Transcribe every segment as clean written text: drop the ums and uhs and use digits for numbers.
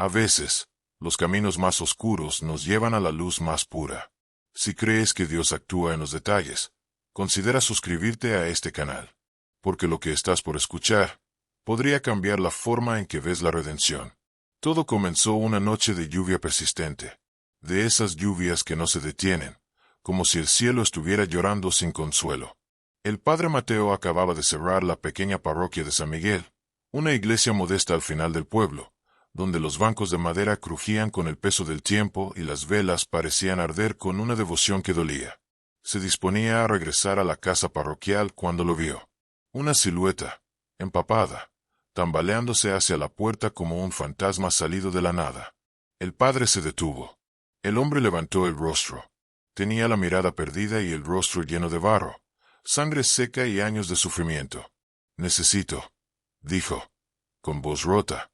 A veces, los caminos más oscuros nos llevan a la luz más pura. Si crees que Dios actúa en los detalles, considera suscribirte a este canal, porque lo que estás por escuchar podría cambiar la forma en que ves la redención. Todo comenzó una noche de lluvia persistente, de esas lluvias que no se detienen, como si el cielo estuviera llorando sin consuelo. El padre Mateo acababa de cerrar la pequeña parroquia de San Miguel, una iglesia modesta al final del pueblo, donde los bancos de madera crujían con el peso del tiempo y las velas parecían arder con una devoción que dolía. Se disponía a regresar a la casa parroquial cuando lo vio. Una silueta, empapada, tambaleándose hacia la puerta como un fantasma salido de la nada. El padre se detuvo. El hombre levantó el rostro. Tenía la mirada perdida y el rostro lleno de barro, sangre seca y años de sufrimiento. Necesito, dijo, con voz rota,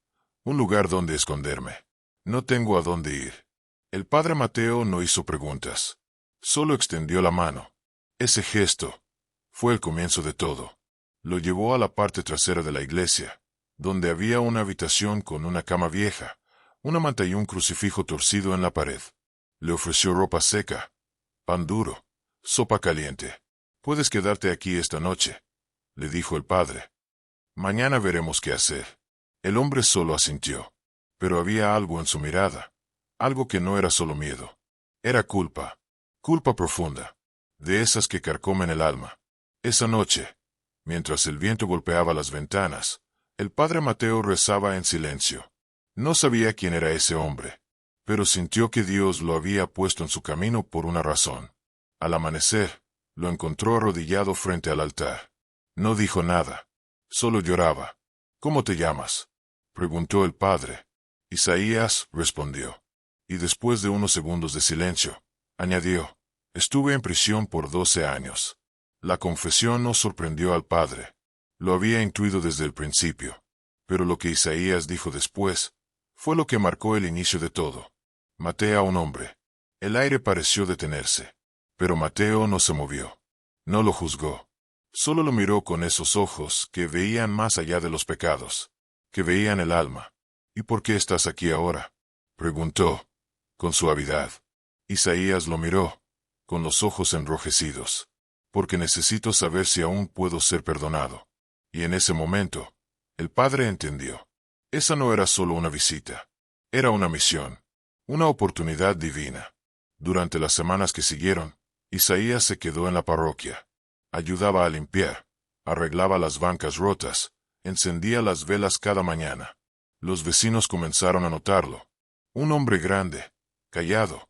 un lugar donde esconderme. No tengo a dónde ir. El padre Mateo no hizo preguntas. Solo extendió la mano. Ese gesto fue el comienzo de todo. Lo llevó a la parte trasera de la iglesia, donde había una habitación con una cama vieja, una manta y un crucifijo torcido en la pared. Le ofreció ropa seca, pan duro, sopa caliente. Puedes quedarte aquí esta noche, le dijo el padre. Mañana veremos qué hacer. El hombre solo asintió. Pero había algo en su mirada, algo que no era solo miedo. Era culpa. Culpa profunda, de esas que carcomen el alma. Esa noche, mientras el viento golpeaba las ventanas, el padre Mateo rezaba en silencio. No sabía quién era ese hombre, pero sintió que Dios lo había puesto en su camino por una razón. Al amanecer, lo encontró arrodillado frente al altar. No dijo nada, solo lloraba. ¿Cómo te llamas?, preguntó el padre. Isaías, respondió. Y después de unos segundos de silencio, añadió, estuve en prisión por 12 años. La confesión no sorprendió al padre. Lo había intuido desde el principio. Pero lo que Isaías dijo después fue lo que marcó el inicio de todo. Maté a un hombre. El aire pareció detenerse. Pero Mateo no se movió. No lo juzgó. Solo lo miró con esos ojos que veían más allá de los pecados, que veían el alma. ¿Y por qué estás aquí ahora?, preguntó, con suavidad. Isaías lo miró, con los ojos enrojecidos. Porque necesito saber si aún puedo ser perdonado. Y en ese momento, el padre entendió. Esa no era solo una visita. Era una misión. Una oportunidad divina. Durante las semanas que siguieron, Isaías se quedó en la parroquia. Ayudaba a limpiar, arreglaba las bancas rotas, encendía las velas cada mañana. Los vecinos comenzaron a notarlo. Un hombre grande, callado,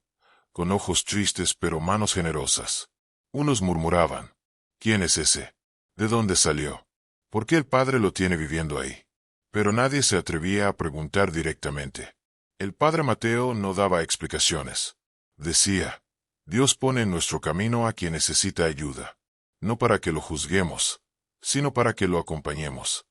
con ojos tristes pero manos generosas. Unos murmuraban, ¿quién es ese? ¿De dónde salió? ¿Por qué el padre lo tiene viviendo ahí? Pero nadie se atrevía a preguntar directamente. El padre Mateo no daba explicaciones. Decía, Dios pone en nuestro camino a quien necesita ayuda, no para que lo juzguemos, sino para que lo acompañemos.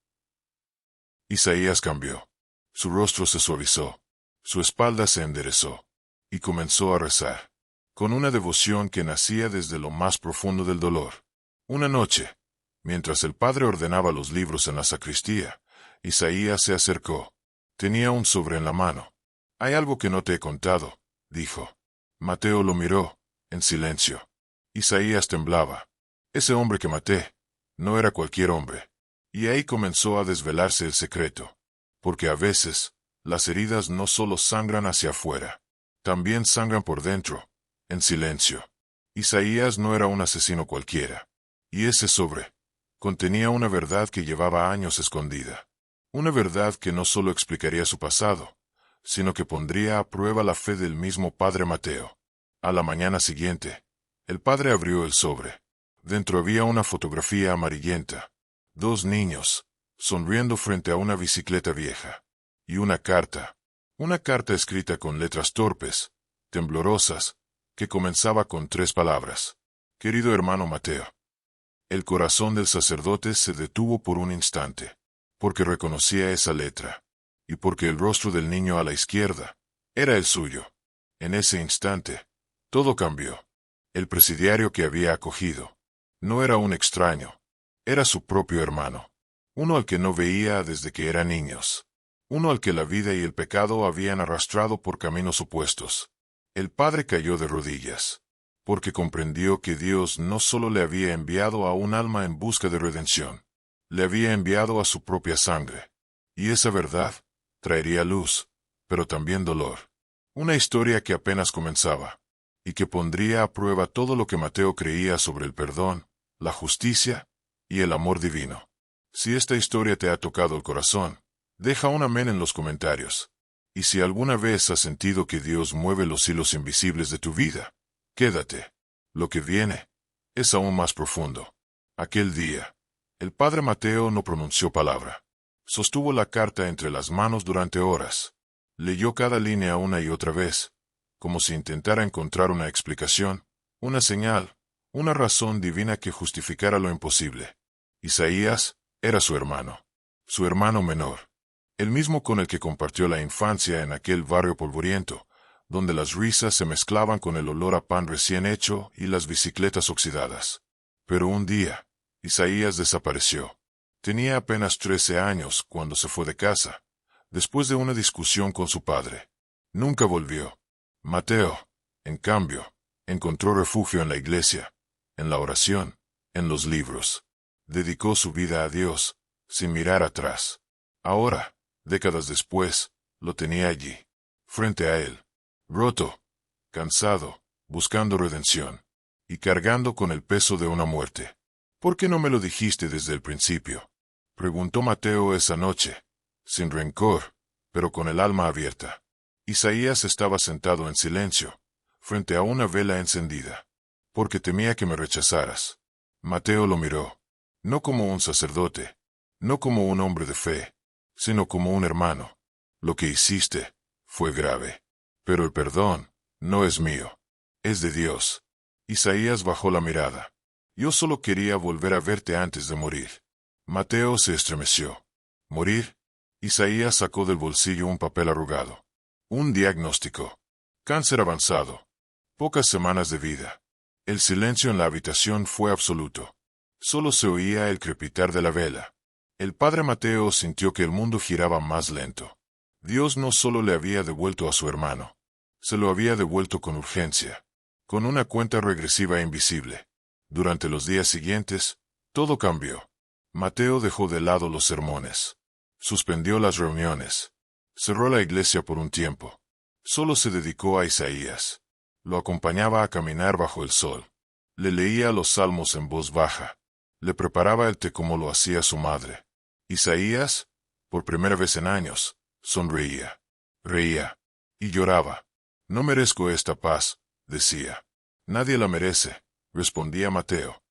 Isaías cambió. Su rostro se suavizó, su espalda se enderezó, y comenzó a rezar, con una devoción que nacía desde lo más profundo del dolor. Una noche, mientras el padre ordenaba los libros en la sacristía, Isaías se acercó. Tenía un sobre en la mano. Hay algo que no te he contado, dijo. Mateo lo miró, en silencio. Isaías temblaba. Ese hombre que maté no era cualquier hombre. Y ahí comenzó a desvelarse el secreto. Porque a veces, las heridas no solo sangran hacia afuera, también sangran por dentro, en silencio. Isaías no era un asesino cualquiera. Y ese sobre contenía una verdad que llevaba años escondida. Una verdad que no solo explicaría su pasado, sino que pondría a prueba la fe del mismo padre Mateo. A la mañana siguiente, el padre abrió el sobre. Dentro había una fotografía amarillenta. 2 niños, sonriendo frente a una bicicleta vieja. Y una carta escrita con letras torpes, temblorosas, que comenzaba con 3 palabras. Querido hermano Mateo. El corazón del sacerdote se detuvo por un instante, porque reconocía esa letra, y porque el rostro del niño a la izquierda era el suyo. En ese instante, todo cambió. El presidiario que había acogido no era un extraño, era su propio hermano, uno al que no veía desde que eran niños. uno al que la vida y el pecado habían arrastrado por caminos opuestos. El padre cayó de rodillas, porque comprendió que Dios no solo le había enviado a un alma en busca de redención, le había enviado a su propia sangre. Y esa verdad traería luz, pero también dolor. Una historia que apenas comenzaba, y que pondría a prueba todo lo que Mateo creía sobre el perdón, la justicia y el amor divino. Si esta historia te ha tocado el corazón, deja un amén en los comentarios. Y si alguna vez has sentido que Dios mueve los hilos invisibles de tu vida, quédate. Lo que viene es aún más profundo. Aquel día, el padre Mateo no pronunció palabra. Sostuvo la carta entre las manos durante horas. Leyó cada línea una y otra vez, como si intentara encontrar una explicación, una señal, una razón divina que justificara lo imposible. Isaías era su hermano menor, el mismo con el que compartió la infancia en aquel barrio polvoriento, donde las risas se mezclaban con el olor a pan recién hecho y las bicicletas oxidadas. Pero un día, Isaías desapareció. Tenía apenas 13 años cuando se fue de casa, después de una discusión con su padre. Nunca volvió. Mateo, en cambio, encontró refugio en la iglesia, en la oración, en los libros. Dedicó su vida a Dios, sin mirar atrás. Ahora, décadas después, lo tenía allí, frente a él, roto, cansado, buscando redención, y cargando con el peso de una muerte. ¿Por qué no me lo dijiste desde el principio?, preguntó Mateo esa noche, sin rencor, pero con el alma abierta. Isaías estaba sentado en silencio, frente a una vela encendida. Porque temía que me rechazaras. Mateo lo miró, no como un sacerdote, no como un hombre de fe, sino como un hermano. Lo que hiciste fue grave, pero el perdón no es mío, es de Dios. Isaías bajó la mirada. Yo solo quería volver a verte antes de morir. Mateo se estremeció. ¿Morir? Isaías sacó del bolsillo un papel arrugado. Un diagnóstico. Cáncer avanzado. Pocas semanas de vida. El silencio en la habitación fue absoluto. Solo se oía el crepitar de la vela. El padre Mateo sintió que el mundo giraba más lento. Dios no solo le había devuelto a su hermano, se lo había devuelto con urgencia, con una cuenta regresiva invisible. Durante los días siguientes, todo cambió. Mateo dejó de lado los sermones. Suspendió las reuniones. Cerró la iglesia por un tiempo. Solo se dedicó a Isaías. Lo acompañaba a caminar bajo el sol. Le leía los salmos en voz baja. Le preparaba el té como lo hacía su madre. Isaías, por primera vez en años, sonreía. Reía. Y lloraba. No merezco esta paz, decía. Nadie la merece, respondía Mateo.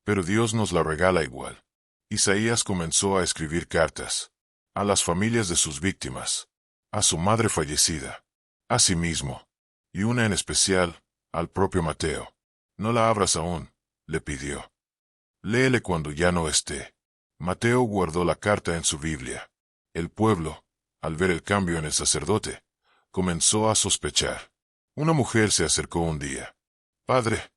Pero Dios nos la regala igual. Isaías comenzó a escribir cartas. A las familias de sus víctimas. A su madre fallecida. A sí mismo. Y una en especial, al propio Mateo. No la abras aún, le pidió. Léele cuando ya no esté. Mateo guardó la carta en su Biblia. El pueblo, al ver el cambio en el sacerdote, comenzó a sospechar. Una mujer se acercó un día. Padre,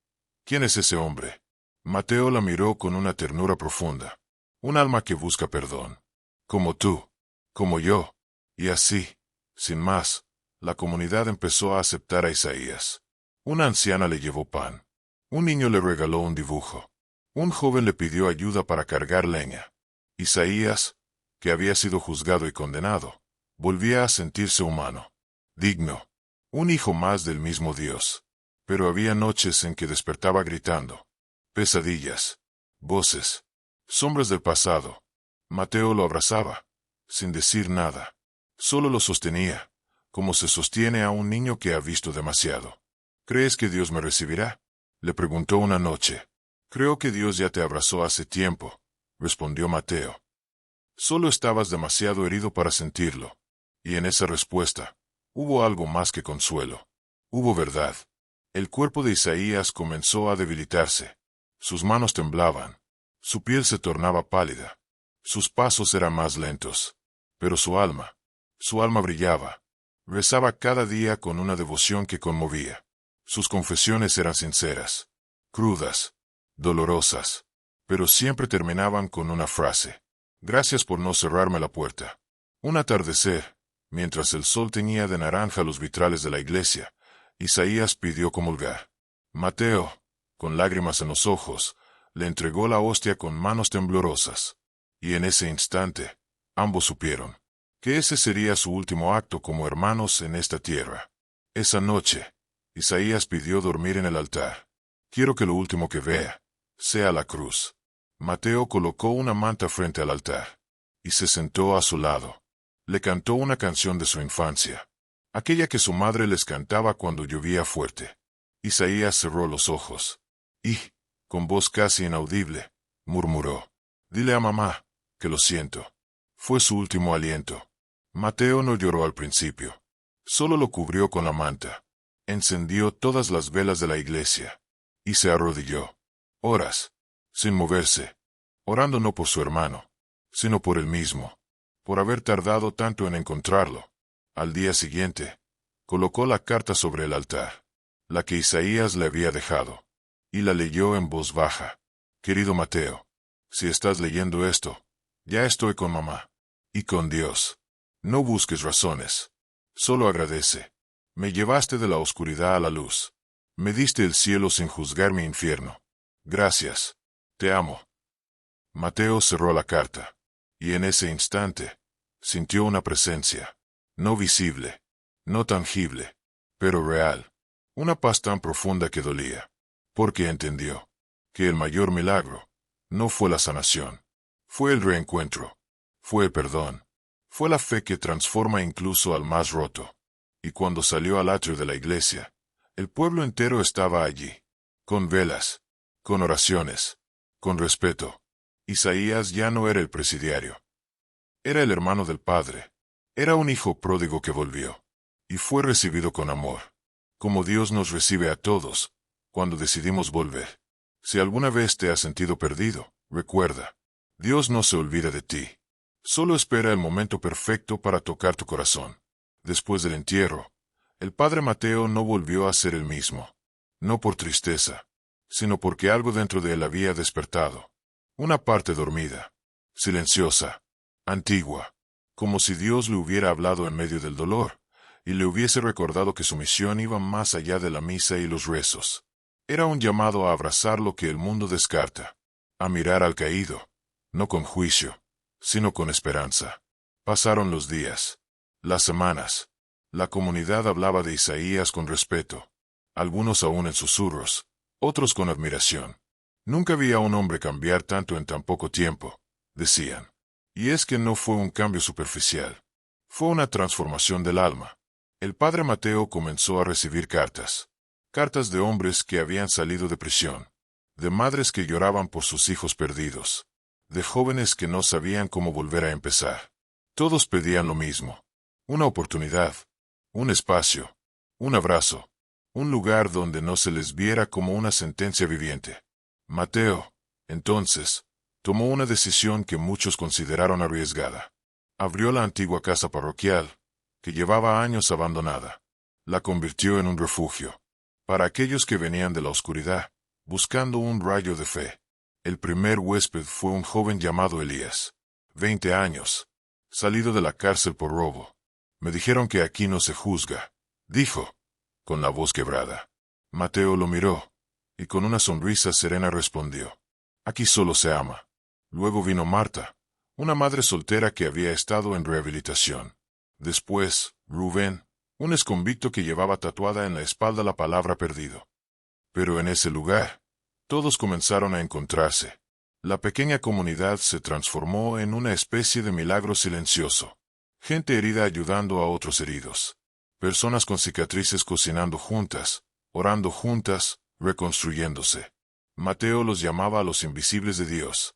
¿quién es ese hombre? Mateo la miró con una ternura profunda. Un alma que busca perdón. Como tú, como yo. Y así, sin más, la comunidad empezó a aceptar a Isaías. Una anciana le llevó pan. Un niño le regaló un dibujo. Un joven le pidió ayuda para cargar leña. Isaías, que había sido juzgado y condenado, volvía a sentirse humano, digno, un hijo más del mismo Dios. Pero había noches en que despertaba gritando. Pesadillas, voces, sombras del pasado. Mateo lo abrazaba, sin decir nada. Solo lo sostenía, como se sostiene a un niño que ha visto demasiado. ¿Crees que Dios me recibirá?, le preguntó una noche. Creo que Dios ya te abrazó hace tiempo, respondió Mateo. Solo estabas demasiado herido para sentirlo. Y en esa respuesta, hubo algo más que consuelo. Hubo verdad. El cuerpo de Isaías comenzó a debilitarse. Sus manos temblaban. Su piel se tornaba pálida. Sus pasos eran más lentos. Pero su alma brillaba. Rezaba cada día con una devoción que conmovía. Sus confesiones eran sinceras, crudas, dolorosas, pero siempre terminaban con una frase. Gracias por no cerrarme la puerta. Un atardecer, mientras el sol teñía de naranja los vitrales de la iglesia, Isaías pidió comulgar. Mateo, con lágrimas en los ojos, le entregó la hostia con manos temblorosas. Y en ese instante, ambos supieron que ese sería su último acto como hermanos en esta tierra. Esa noche, Isaías pidió dormir en el altar. Quiero que lo último que vea sea la cruz. Mateo colocó una manta frente al altar y se sentó a su lado. Le cantó una canción de su infancia, aquella que su madre les cantaba cuando llovía fuerte. Isaías cerró los ojos y, con voz casi inaudible, murmuró: «Dile a mamá que lo siento». Fue su último aliento. Mateo no lloró al principio. Solo lo cubrió con la manta. Encendió todas las velas de la iglesia y se arrodilló. Horas, sin moverse, orando no por su hermano, sino por él mismo, por haber tardado tanto en encontrarlo. Al día siguiente, colocó la carta sobre el altar, la que Isaías le había dejado, y la leyó en voz baja. «Querido Mateo, si estás leyendo esto, ya estoy con mamá y con Dios. No busques razones. Solo agradece. Me llevaste de la oscuridad a la luz. Me diste el cielo sin juzgar mi infierno. Gracias. Te amo». Mateo cerró la carta, y en ese instante, sintió una presencia, no visible, no tangible, pero real, una paz tan profunda que dolía, porque entendió que el mayor milagro no fue la sanación, fue el reencuentro, fue el perdón, fue la fe que transforma incluso al más roto. Y cuando salió al atrio de la iglesia, el pueblo entero estaba allí, con velas, con oraciones, con respeto. Isaías ya no era el presidiario. Era el hermano del Padre. Era un hijo pródigo que volvió, y fue recibido con amor, como Dios nos recibe a todos, cuando decidimos volver. Si alguna vez te has sentido perdido, recuerda, Dios no se olvida de ti. Solo espera el momento perfecto para tocar tu corazón. Después del entierro, el padre Mateo no volvió a ser el mismo. No por tristeza, sino porque algo dentro de él había despertado. Una parte dormida, silenciosa, antigua, como si Dios le hubiera hablado en medio del dolor, y le hubiese recordado que su misión iba más allá de la misa y los rezos. Era un llamado a abrazar lo que el mundo descarta, a mirar al caído, no con juicio, sino con esperanza. Pasaron los días, las semanas. La comunidad hablaba de Isaías con respeto, algunos aún en susurros, otros con admiración. Nunca vi a un hombre cambiar tanto en tan poco tiempo, decían. Y es que no fue un cambio superficial. Fue una transformación del alma. El padre Mateo comenzó a recibir cartas. Cartas de hombres que habían salido de prisión, de madres que lloraban por sus hijos perdidos, de jóvenes que no sabían cómo volver a empezar. Todos pedían lo mismo: una oportunidad, un espacio, un abrazo, un lugar donde no se les viera como una sentencia viviente. Mateo, entonces, tomó una decisión que muchos consideraron arriesgada. Abrió la antigua casa parroquial, que llevaba años abandonada. La convirtió en un refugio para aquellos que venían de la oscuridad, buscando un rayo de fe. El primer huésped fue un joven llamado Elías, 20 años, salido de la cárcel por robo. «Me dijeron que aquí no se juzga», dijo, con la voz quebrada. Mateo lo miró, y con una sonrisa serena respondió: «Aquí solo se ama». Luego vino Marta, una madre soltera que había estado en rehabilitación. Después, Rubén, un exconvicto que llevaba tatuada en la espalda la palabra perdido. Pero en ese lugar, todos comenzaron a encontrarse. La pequeña comunidad se transformó en una especie de milagro silencioso. Gente herida ayudando a otros heridos. Personas con cicatrices cocinando juntas, orando juntas, reconstruyéndose. Mateo los llamaba a los invisibles de Dios.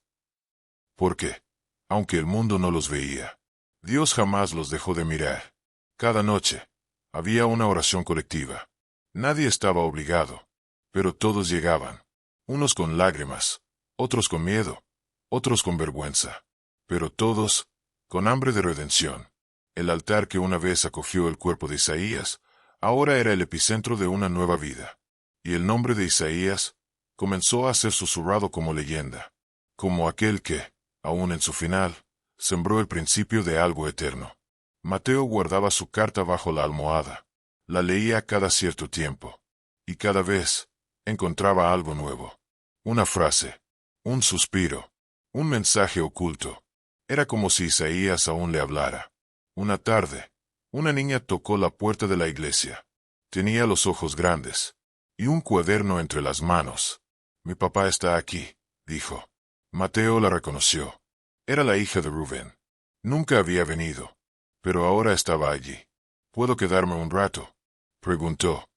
Porque, aunque el mundo no los veía, Dios jamás los dejó de mirar. Cada noche, había una oración colectiva. Nadie estaba obligado, pero todos llegaban. Unos con lágrimas, otros con miedo, otros con vergüenza, pero todos con hambre de redención. El altar que una vez acogió el cuerpo de Isaías, ahora era el epicentro de una nueva vida. Y el nombre de Isaías comenzó a ser susurrado como leyenda, como aquel que, aún en su final, sembró el principio de algo eterno. Mateo guardaba su carta bajo la almohada. La leía cada cierto tiempo. Y cada vez encontraba algo nuevo. Una frase, un suspiro, un mensaje oculto. Era como si Isaías aún le hablara. Una tarde, una niña tocó la puerta de la iglesia. Tenía los ojos grandes y un cuaderno entre las manos. «Mi papá está aquí», dijo. Mateo la reconoció. Era la hija de Rubén. Nunca había venido, pero ahora estaba allí. «¿Puedo quedarme un rato?», preguntó.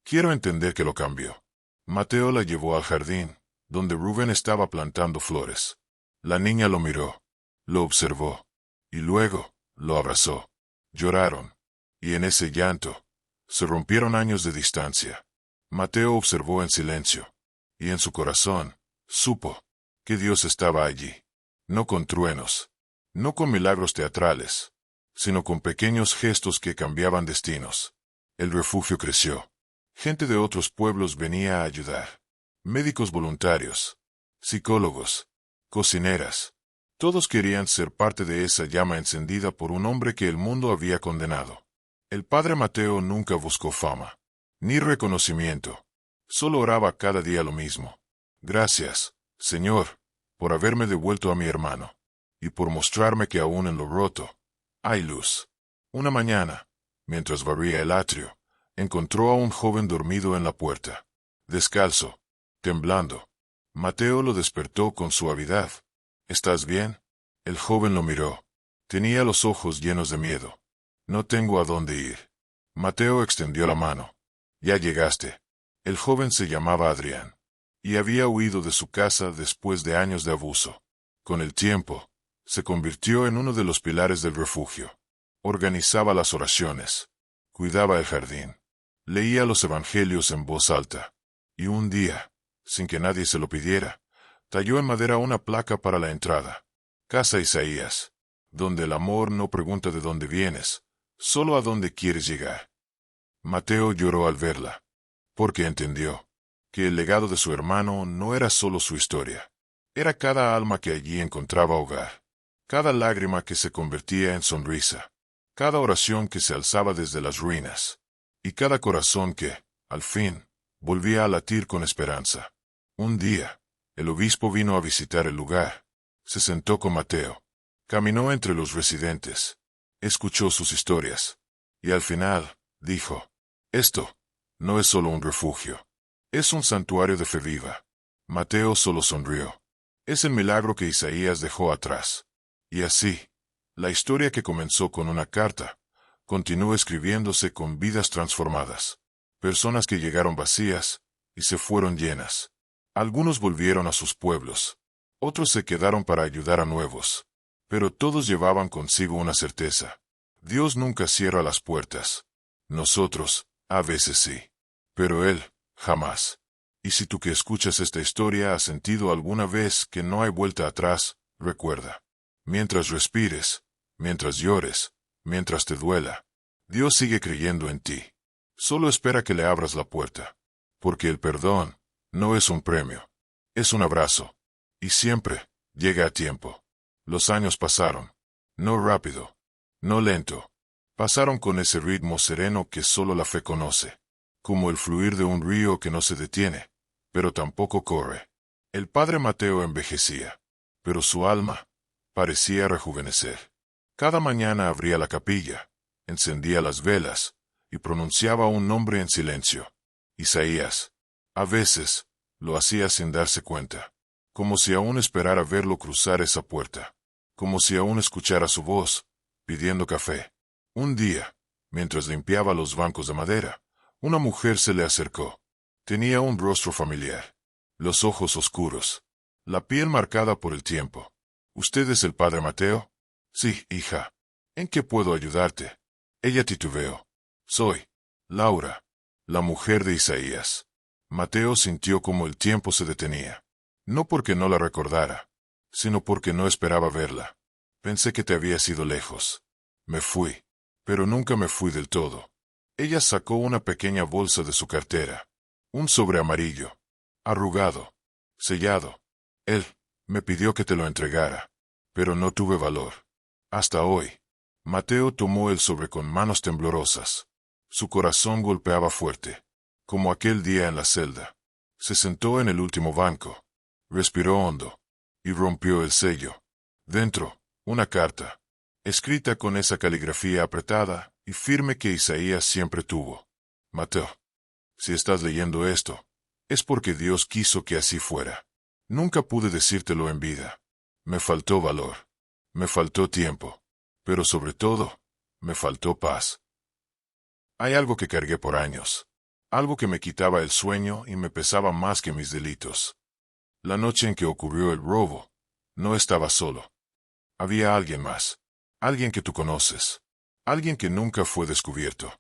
«Quiero entender qué lo cambió». Mateo la llevó al jardín, donde Rubén estaba plantando flores. La niña lo miró, lo observó, y luego lo abrazó. Lloraron, y en ese llanto se rompieron años de distancia. Mateo observó en silencio, y en su corazón supo que Dios estaba allí, no con truenos, no con milagros teatrales, sino con pequeños gestos que cambiaban destinos. El refugio creció. Gente de otros pueblos venía a ayudar. Médicos voluntarios, psicólogos, cocineras. Todos querían ser parte de esa llama encendida por un hombre que el mundo había condenado. El padre Mateo nunca buscó fama, ni reconocimiento. Solo oraba cada día lo mismo. «Gracias, Señor, por haberme devuelto a mi hermano, y por mostrarme que aún en lo roto hay luz». Una mañana, mientras barría el atrio, encontró a un joven dormido en la puerta, descalzo, temblando. Mateo lo despertó con suavidad. «¿Estás bien?». El joven lo miró. Tenía los ojos llenos de miedo. «No tengo a dónde ir». Mateo extendió la mano. «Ya llegaste». El joven se llamaba Adrián, y había huido de su casa después de años de abuso. Con el tiempo, se convirtió en uno de los pilares del refugio. Organizaba las oraciones, cuidaba el jardín, leía los evangelios en voz alta, y un día, sin que nadie se lo pidiera, talló en madera una placa para la entrada. «Casa Isaías, donde el amor no pregunta de dónde vienes, solo a dónde quieres llegar». Mateo lloró al verla, porque entendió que el legado de su hermano no era solo su historia. Era cada alma que allí encontraba hogar, cada lágrima que se convertía en sonrisa, cada oración que se alzaba desde las ruinas, y cada corazón que, al fin, volvía a latir con esperanza. Un día, el obispo vino a visitar el lugar. Se sentó con Mateo. Caminó entre los residentes. Escuchó sus historias. Y al final, dijo: «Esto no es solo un refugio. Es un santuario de fe viva». Mateo solo sonrió. Es el milagro que Isaías dejó atrás. Y así, la historia que comenzó con una carta, continúa escribiéndose con vidas transformadas. Personas que llegaron vacías y se fueron llenas. Algunos volvieron a sus pueblos. Otros se quedaron para ayudar a nuevos. Pero todos llevaban consigo una certeza: Dios nunca cierra las puertas. Nosotros, a veces sí. Pero Él, jamás. Y si tú que escuchas esta historia has sentido alguna vez que no hay vuelta atrás, recuerda. Mientras respires, mientras llores, mientras te duela, Dios sigue creyendo en ti. Solo espera que le abras la puerta. Porque el perdón no es un premio. Es un abrazo. Y siempre llega a tiempo. Los años pasaron. No rápido. No lento. Pasaron con ese ritmo sereno que solo la fe conoce. Como el fluir de un río que no se detiene, pero tampoco corre. El padre Mateo envejecía, pero su alma parecía rejuvenecer. Cada mañana abría la capilla, encendía las velas y pronunciaba un nombre en silencio: Isaías. A veces lo hacía sin darse cuenta, como si aún esperara verlo cruzar esa puerta, como si aún escuchara su voz pidiendo café. Un día, mientras limpiaba los bancos de madera, una mujer se le acercó. Tenía un rostro familiar, los ojos oscuros, la piel marcada por el tiempo. «¿Usted es el padre Mateo?» «Sí, hija». «¿En qué puedo ayudarte?» Ella titubeó. «Soy Laura, la mujer de Isaías». Mateo sintió como el tiempo se detenía. No porque no la recordara, sino porque no esperaba verla. «Pensé que te habías ido lejos. Me fui, pero nunca me fui del todo». Ella sacó una pequeña bolsa de su cartera. Un sobre amarillo, arrugado, sellado. «Él me pidió que te lo entregara». pero no tuve valor. Hasta hoy. Mateo tomó el sobre con manos temblorosas. Su corazón golpeaba fuerte, como aquel día en la celda. Se sentó en el último banco, respiró hondo, y rompió el sello. Dentro, una carta, escrita con esa caligrafía apretada y firme que Isaías siempre tuvo. Mateo, si estás leyendo esto, es porque Dios quiso que así fuera. Nunca pude decírtelo en vida. Me faltó valor. Me faltó tiempo. Pero sobre todo, me faltó paz. Hay algo que cargué por años. Algo que me quitaba el sueño y me pesaba más que mis delitos. La noche en que ocurrió el robo, no estaba solo. Había alguien más. Alguien que tú conoces. Alguien que nunca fue descubierto.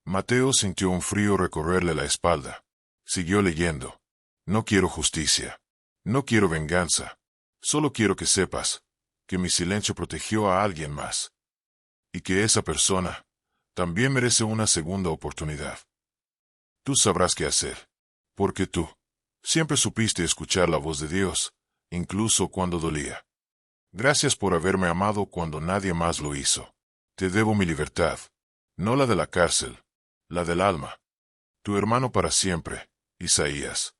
Mateo sintió un frío recorrerle la espalda. Siguió leyendo. No quiero justicia. No quiero venganza. Solo quiero que sepas que mi silencio protegió a alguien más. Y que esa persona también merece una segunda oportunidad. Tú sabrás qué hacer. Porque tú siempre supiste escuchar la voz de Dios, incluso cuando dolía. Gracias por haberme amado cuando nadie más lo hizo. Te debo mi libertad. No la de la cárcel. La del alma. Tu hermano para siempre, Isaías.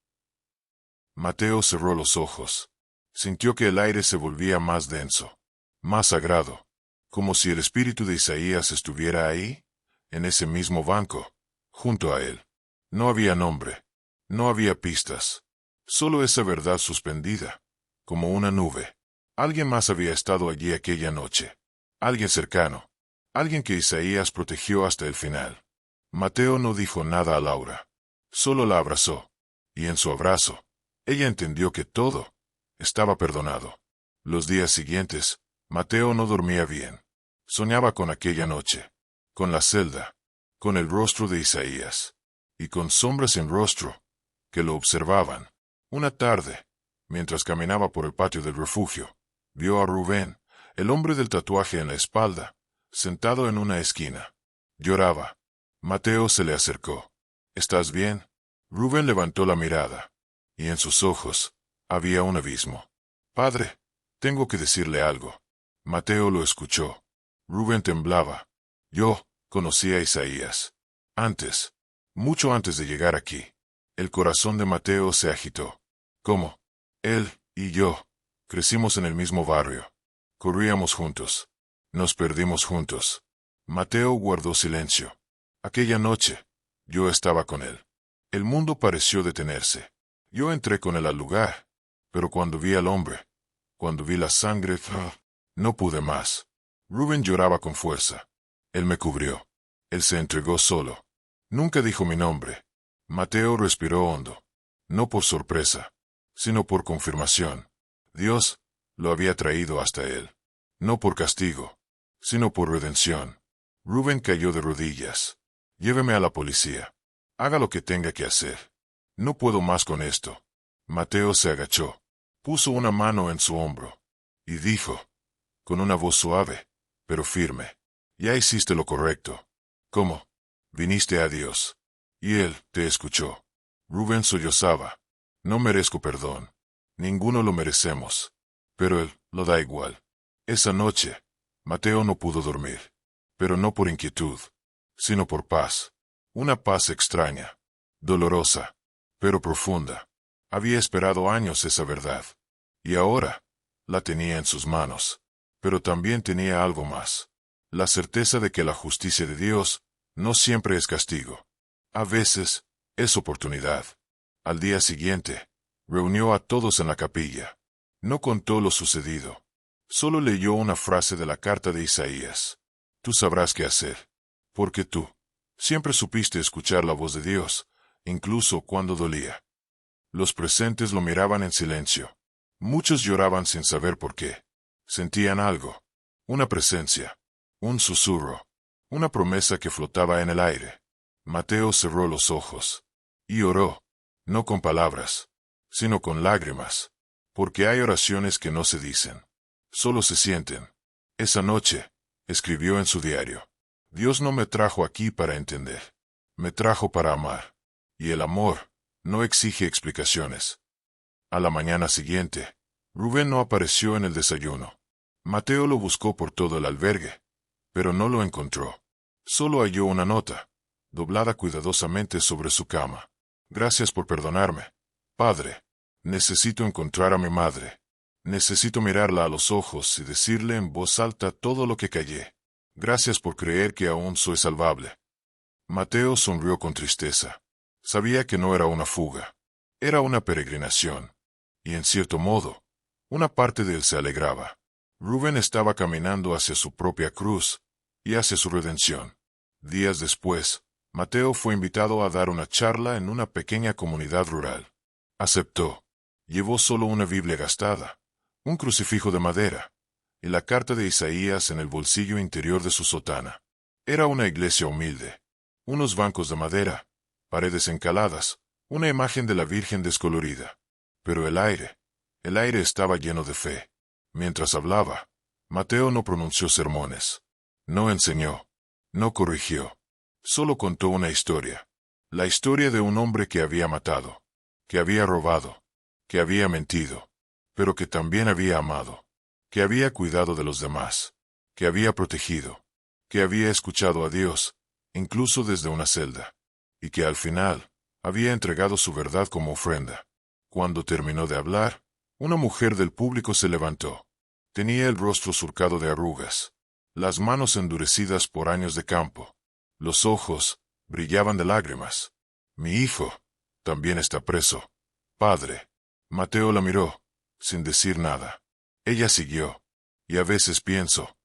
Mateo cerró los ojos. Sintió que el aire se volvía más denso, más sagrado, como si el espíritu de Isaías estuviera ahí, en ese mismo banco, junto a él. No había nombre, no había pistas, solo esa verdad suspendida, como una nube. Alguien más había estado allí aquella noche, alguien cercano, alguien que Isaías protegió hasta el final. Mateo no dijo nada a Laura, solo la abrazó, y en su abrazo, ella entendió que todo estaba perdonado. Los días siguientes, Mateo no dormía bien. Soñaba con aquella noche, con la celda, con el rostro de Isaías, y con sombras en rostro, que lo observaban. Una tarde, mientras caminaba por el patio del refugio, vio a Rubén, el hombre del tatuaje en la espalda, sentado en una esquina. Lloraba. Mateo se le acercó. ¿Estás bien? Rubén levantó la mirada, y en sus ojos había un abismo. Padre, tengo que decirle algo. Mateo lo escuchó. Rubén temblaba. Yo conocí a Isaías. Antes, mucho antes de llegar aquí. El corazón de Mateo se agitó. ¿Cómo? Él y yo crecimos en el mismo barrio. Corríamos juntos. Nos perdimos juntos. Mateo guardó silencio. Aquella noche, yo estaba con él. El mundo pareció detenerse. Yo entré con él al lugar, pero cuando vi al hombre, cuando vi la sangre, no pude más. Rubén lloraba con fuerza. Él me cubrió. Él se entregó solo. Nunca dijo mi nombre. Mateo respiró hondo. No por sorpresa, sino por confirmación. Dios lo había traído hasta él. No por castigo, sino por redención. Rubén cayó de rodillas. Lléveme a la policía. Haga lo que tenga que hacer. No puedo más con esto. Mateo se agachó. Puso una mano en su hombro. Y dijo, con una voz suave, pero firme. Ya hiciste lo correcto. ¿Cómo? Viniste a Dios. Y Él te escuchó. Rubén sollozaba. No merezco perdón. Ninguno lo merecemos. Pero Él lo da igual. Esa noche, Mateo no pudo dormir. Pero no por inquietud, sino por paz. Una paz extraña, dolorosa, pero profunda. Había esperado años esa verdad. Y ahora, la tenía en sus manos. Pero también tenía algo más. La certeza de que la justicia de Dios no siempre es castigo. A veces, es oportunidad. Al día siguiente, reunió a todos en la capilla. No contó lo sucedido. Solo leyó una frase de la carta de Isaías. Tú sabrás qué hacer. Porque tú siempre supiste escuchar la voz de Dios, incluso cuando dolía. Los presentes lo miraban en silencio. Muchos lloraban sin saber por qué. Sentían algo. Una presencia. Un susurro. Una promesa que flotaba en el aire. Mateo cerró los ojos. Y oró. No con palabras, sino con lágrimas. Porque hay oraciones que no se dicen. Solo se sienten. Esa noche, escribió en su diario. Dios no me trajo aquí para entender. Me trajo para amar. Y el amor no exige explicaciones. A la mañana siguiente, Rubén no apareció en el desayuno. Mateo lo buscó por todo el albergue, pero no lo encontró. Solo halló una nota, doblada cuidadosamente sobre su cama. Gracias por perdonarme, padre. Necesito encontrar a mi madre. Necesito mirarla a los ojos y decirle en voz alta todo lo que callé. Gracias por creer que aún soy salvable. Mateo sonrió con tristeza. Sabía que no era una fuga. Era una peregrinación. Y en cierto modo, una parte de él se alegraba. Rubén estaba caminando hacia su propia cruz y hacia su redención. Días después, Mateo fue invitado a dar una charla en una pequeña comunidad rural. Aceptó. Llevó solo una Biblia gastada, un crucifijo de madera, y la carta de Isaías en el bolsillo interior de su sotana. Era una iglesia humilde. Unos bancos de madera, paredes encaladas, una imagen de la Virgen descolorida. Pero el aire estaba lleno de fe. Mientras hablaba, Mateo no pronunció sermones. No enseñó. No corrigió. Solo contó una historia. La historia de un hombre que había matado, que había robado, que había mentido, pero que también había amado, que había cuidado de los demás, que había protegido, que había escuchado a Dios, incluso desde una celda, y que al final había entregado su verdad como ofrenda. Cuando terminó de hablar, una mujer del público se levantó. Tenía el rostro surcado de arrugas, las manos endurecidas por años de campo. Los ojos brillaban de lágrimas. Mi hijo también está preso, padre. Mateo la miró, sin decir nada. Ella siguió, y a veces pienso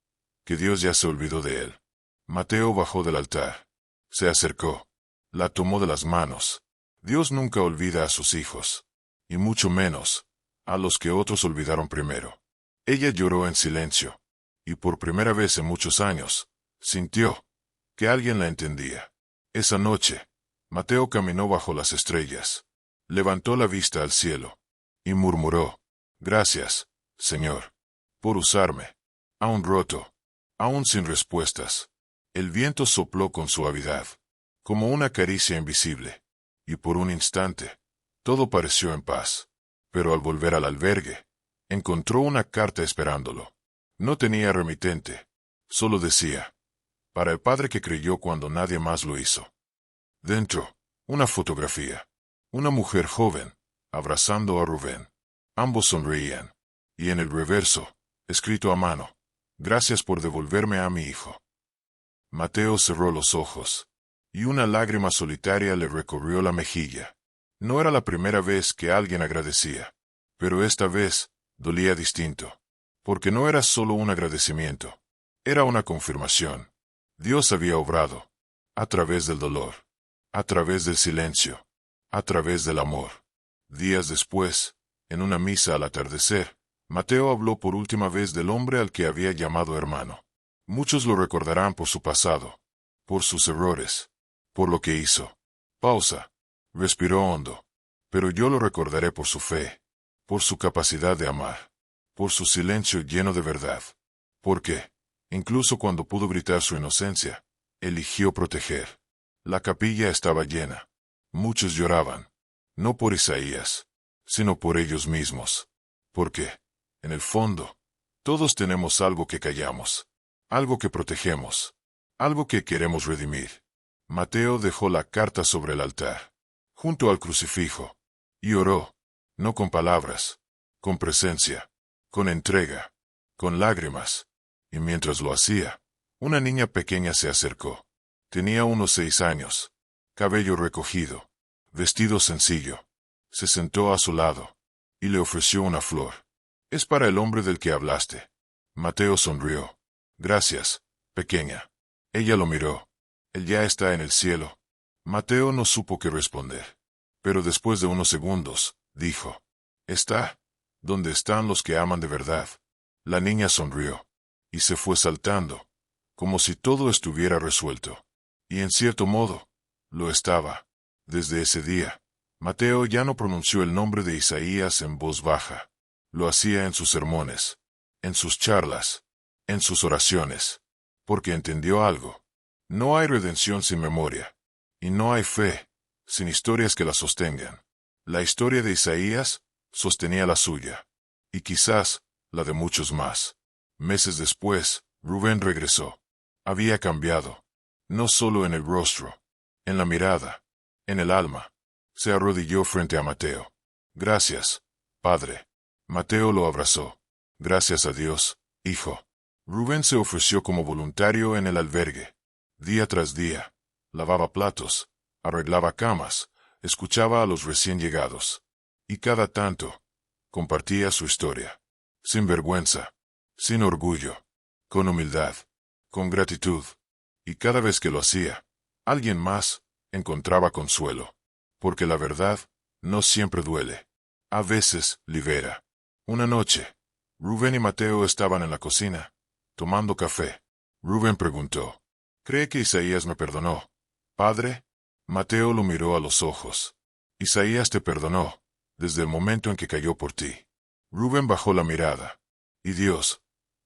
que Dios ya se olvidó de él. Mateo bajó del altar. Se acercó. La tomó de las manos. Dios nunca olvida a sus hijos, y mucho menos a los que otros olvidaron primero. Ella lloró en silencio, y por primera vez en muchos años, sintió que alguien la entendía. Esa noche, Mateo caminó bajo las estrellas, levantó la vista al cielo, y murmuró: Gracias, Señor, por usarme. Aún roto, aún sin respuestas. El viento sopló con suavidad, como una caricia invisible, y por un instante, todo pareció en paz. Pero al volver al albergue, encontró una carta esperándolo. No tenía remitente, solo decía: para el padre que creyó cuando nadie más lo hizo. Dentro, una fotografía. Una mujer joven, abrazando a Rubén. Ambos sonreían. Y en el reverso, escrito a mano: Gracias por devolverme a mi hijo. Mateo cerró los ojos, y una lágrima solitaria le recorrió la mejilla. No era la primera vez que alguien agradecía, pero esta vez dolía distinto, porque no era solo un agradecimiento, era una confirmación. Dios había obrado, a través del dolor, a través del silencio, a través del amor. Días después, en una misa al atardecer, Mateo habló por última vez del hombre al que había llamado hermano. Muchos lo recordarán por su pasado, por sus errores, por lo que hizo. Pausa. Respiró hondo. Pero yo lo recordaré por su fe, por su capacidad de amar, por su silencio lleno de verdad. Porque, incluso cuando pudo gritar su inocencia, eligió proteger. La capilla estaba llena. Muchos lloraban, no por Isaías, sino por ellos mismos. Porque, en el fondo, todos tenemos algo que callamos, algo que protegemos, algo que queremos redimir. Mateo dejó la carta sobre el altar, junto al crucifijo, y oró, no con palabras, con presencia, con entrega, con lágrimas. Y mientras lo hacía, una niña pequeña se acercó. Tenía unos 6 años, cabello recogido, vestido sencillo. Se sentó a su lado, y le ofreció una flor. Es para el hombre del que hablaste. Mateo sonrió. Gracias, pequeña. Ella lo miró. Él ya está en el cielo. Mateo no supo qué responder. Pero después de unos segundos, dijo: Está donde están los que aman de verdad. La niña sonrió, y se fue saltando, como si todo estuviera resuelto. Y en cierto modo, lo estaba. Desde ese día, Mateo ya no pronunció el nombre de Isaías en voz baja. Lo hacía en sus sermones, en sus charlas, en sus oraciones, porque entendió algo. No hay redención sin memoria, y no hay fe sin historias que la sostengan. La historia de Isaías sostenía la suya. Y quizás, la de muchos más. Meses después, Rubén regresó. Había cambiado. No solo en el rostro, en la mirada, en el alma. Se arrodilló frente a Mateo. Gracias, padre. Mateo lo abrazó. Gracias a Dios, hijo. Rubén se ofreció como voluntario en el albergue. Día tras día, lavaba platos, arreglaba camas, escuchaba a los recién llegados. Y cada tanto, compartía su historia. Sin vergüenza, sin orgullo, con humildad, con gratitud. Y cada vez que lo hacía, alguien más encontraba consuelo. Porque la verdad no siempre duele. A veces libera. Una noche, Rubén y Mateo estaban en la cocina, tomando café. Rubén preguntó, ¿cree que Isaías me perdonó, padre? Mateo lo miró a los ojos. Isaías te perdonó, desde el momento en que cayó por ti. Rubén bajó la mirada. ¿Y Dios?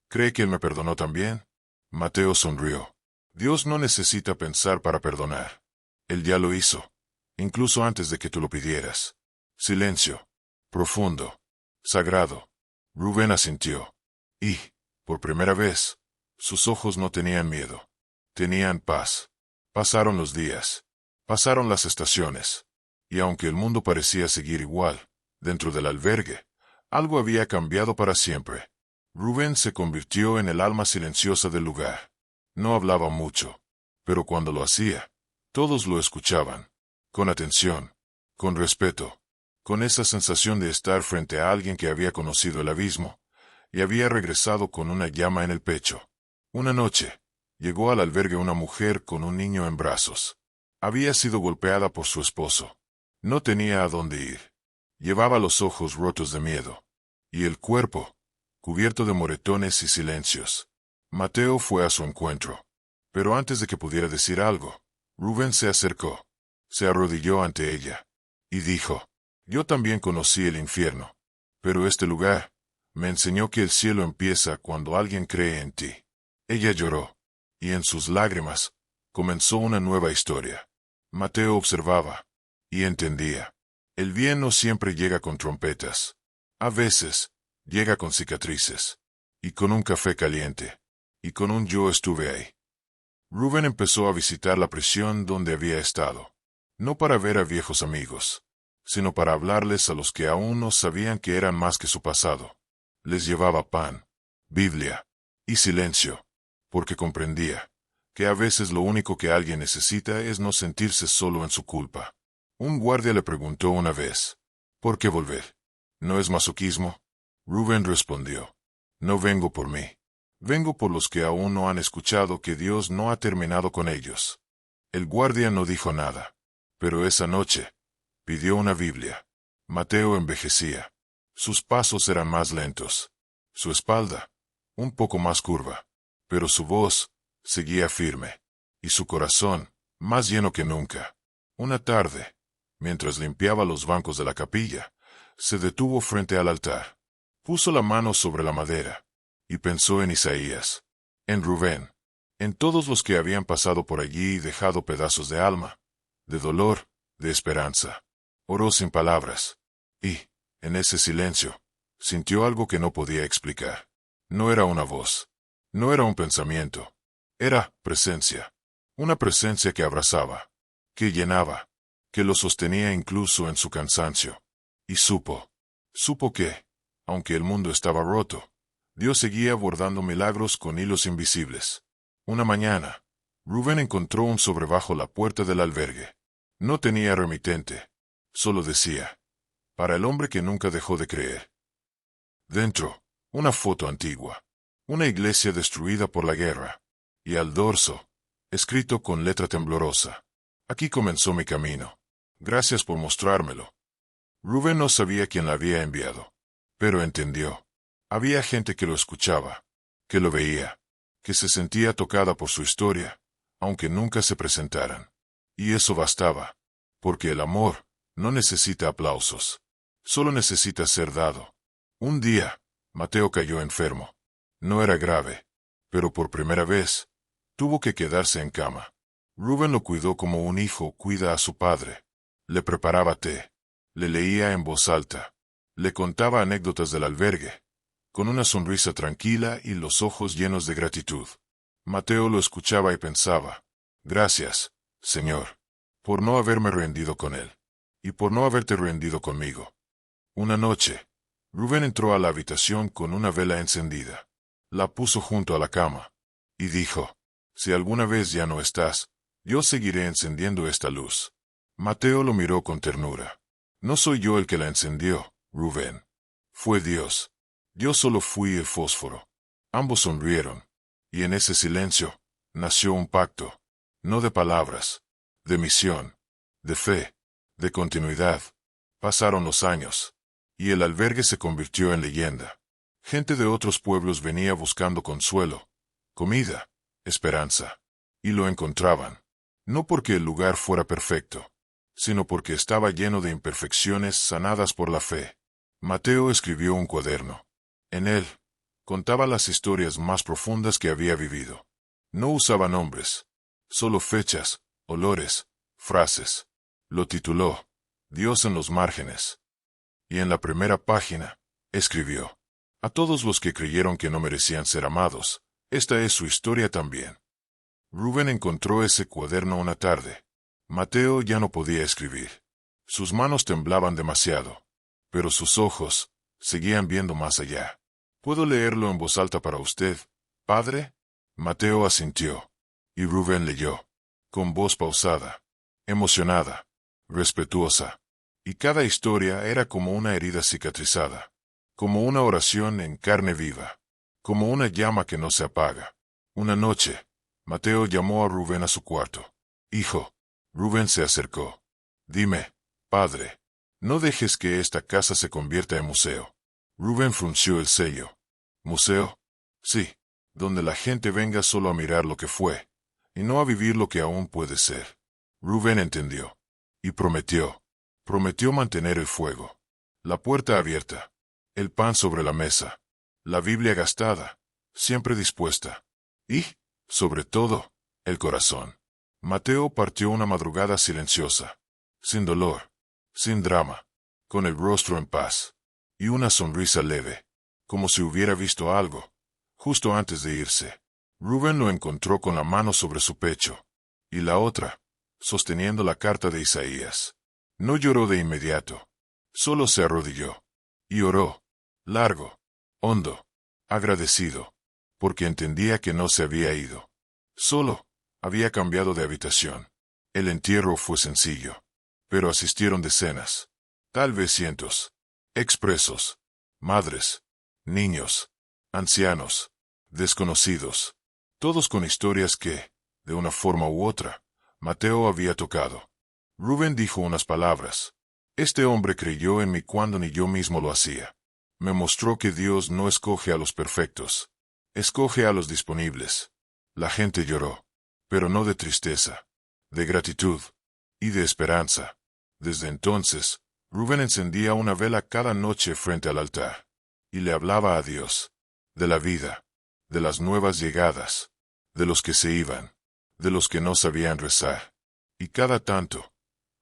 ¿Cree que él me perdonó también? Mateo sonrió. Dios no necesita pensar para perdonar. Él ya lo hizo, incluso antes de que tú lo pidieras. Silencio. Profundo. Sagrado. Rubén asintió. Y, por primera vez, sus ojos no tenían miedo. Tenían paz. Pasaron los días. Pasaron las estaciones. Y aunque el mundo parecía seguir igual, dentro del albergue, algo había cambiado para siempre. Rubén se convirtió en el alma silenciosa del lugar. No hablaba mucho, pero cuando lo hacía, todos lo escuchaban. Con atención, con respeto, con esa sensación de estar frente a alguien que había conocido el abismo, y había regresado con una llama en el pecho. Una noche, llegó al albergue una mujer con un niño en brazos. Había sido golpeada por su esposo. No tenía a dónde ir. Llevaba los ojos rotos de miedo. Y el cuerpo, cubierto de moretones y silencios. Mateo fue a su encuentro. Pero antes de que pudiera decir algo, Rubén se acercó. Se arrodilló ante ella. Y dijo, yo también conocí el infierno. Pero este lugar me enseñó que el cielo empieza cuando alguien cree en ti. Ella lloró. Y en sus lágrimas, comenzó una nueva historia. Mateo observaba. Y entendía. El bien no siempre llega con trompetas. A veces, llega con cicatrices. Y con un café caliente. Y con un yo estuve ahí. Rubén empezó a visitar la prisión donde había estado. No para ver a viejos amigos, sino para hablarles a los que aún no sabían que eran más que su pasado. Les llevaba pan, Biblia y silencio, porque comprendía que a veces lo único que alguien necesita es no sentirse solo en su culpa. Un guardia le preguntó una vez, ¿por qué volver? ¿No es masoquismo? Rubén respondió, no vengo por mí. Vengo por los que aún no han escuchado que Dios no ha terminado con ellos. El guardia no dijo nada. Pero esa noche, pidió una Biblia. Mateo envejecía. Sus pasos eran más lentos. Su espalda, un poco más curva. Pero su voz, seguía firme. Y su corazón, más lleno que nunca. Una tarde, mientras limpiaba los bancos de la capilla, se detuvo frente al altar. Puso la mano sobre la madera. Y pensó en Isaías, en Rubén, en todos los que habían pasado por allí y dejado pedazos de alma, de dolor, de esperanza. Oró sin palabras. Y, en ese silencio, sintió algo que no podía explicar. No era una voz. No era un pensamiento. Era presencia. Una presencia que abrazaba, que llenaba, que lo sostenía incluso en su cansancio. Y supo que, aunque el mundo estaba roto, Dios seguía bordando milagros con hilos invisibles. Una mañana, Rubén encontró un sobre bajo la puerta del albergue. No tenía remitente. Solo decía, para el hombre que nunca dejó de creer. Dentro, una foto antigua. Una iglesia destruida por la guerra. Y al dorso, escrito con letra temblorosa. Aquí comenzó mi camino. Gracias por mostrármelo. Rubén no sabía quién la había enviado. Pero entendió. Había gente que lo escuchaba, que lo veía, que se sentía tocada por su historia, aunque nunca se presentaran. Y eso bastaba, porque el amor no necesita aplausos, solo necesita ser dado. Un día, Mateo cayó enfermo. No era grave, pero por primera vez, tuvo que quedarse en cama. Rubén lo cuidó como un hijo cuida a su padre. Le preparaba té, le leía en voz alta, Le contaba anécdotas del albergue, con una sonrisa tranquila y los ojos llenos de gratitud. Mateo lo escuchaba y pensaba, gracias, Señor, por no haberme rendido con él, y por no haberte rendido conmigo. Una noche, Rubén entró a la habitación con una vela encendida. La puso junto a la cama, y dijo, si alguna vez ya no estás, yo seguiré encendiendo esta luz. Mateo lo miró con ternura. No soy yo el que la encendió, Rubén. Fue Dios. Yo solo fui el fósforo. Ambos sonrieron, y en ese silencio nació un pacto, no de palabras, de misión, de fe, de continuidad. Pasaron los años, y el albergue se convirtió en leyenda. Gente de otros pueblos venía buscando consuelo, comida, esperanza, y lo encontraban, no porque el lugar fuera perfecto, sino porque estaba lleno de imperfecciones sanadas por la fe. Mateo escribió un cuaderno. En él, contaba las historias más profundas que había vivido. No usaba nombres, solo fechas, olores, frases. Lo tituló, Dios en los márgenes. Y en la primera página, escribió, a todos los que creyeron que no merecían ser amados, esta es su historia también. Rubén encontró ese cuaderno una tarde. Mateo ya no podía escribir. Sus manos temblaban demasiado, pero sus ojos seguían viendo más allá. ¿Puedo leerlo en voz alta para usted, padre? Mateo asintió, y Rubén leyó, con voz pausada, emocionada, respetuosa, y cada historia era como una herida cicatrizada, como una oración en carne viva, como una llama que no se apaga. Una noche, Mateo llamó a Rubén a su cuarto. Hijo. Rubén se acercó. Dime, padre, no dejes que esta casa se convierta en museo. Rubén frunció el ceño. ¿Museo? Sí, donde la gente venga solo a mirar lo que fue, y no a vivir lo que aún puede ser. Rubén entendió. Y prometió mantener el fuego, la puerta abierta, el pan sobre la mesa, la Biblia gastada, siempre dispuesta, y, sobre todo, el corazón. Mateo partió una madrugada silenciosa, sin dolor, sin drama, con el rostro en paz, y una sonrisa leve, como si hubiera visto algo, justo antes de irse. Rubén lo encontró con la mano sobre su pecho, y la otra, sosteniendo la carta de Isaías. No lloró de inmediato, solo se arrodilló, y oró, largo, hondo, agradecido, porque entendía que no se había ido. Solo había cambiado de habitación. El entierro fue sencillo, pero asistieron decenas, tal vez cientos, expresos, madres, niños, ancianos, desconocidos, todos con historias que, de una forma u otra, Mateo había tocado. Rubén dijo unas palabras. Este hombre creyó en mí cuando ni yo mismo lo hacía. Me mostró que Dios no escoge a los perfectos, escoge a los disponibles. La gente lloró, pero no de tristeza, de gratitud y de esperanza. Desde entonces, Rubén encendía una vela cada noche frente al altar, y le hablaba a Dios, de la vida, de las nuevas llegadas, de los que se iban, de los que no sabían rezar, y cada tanto,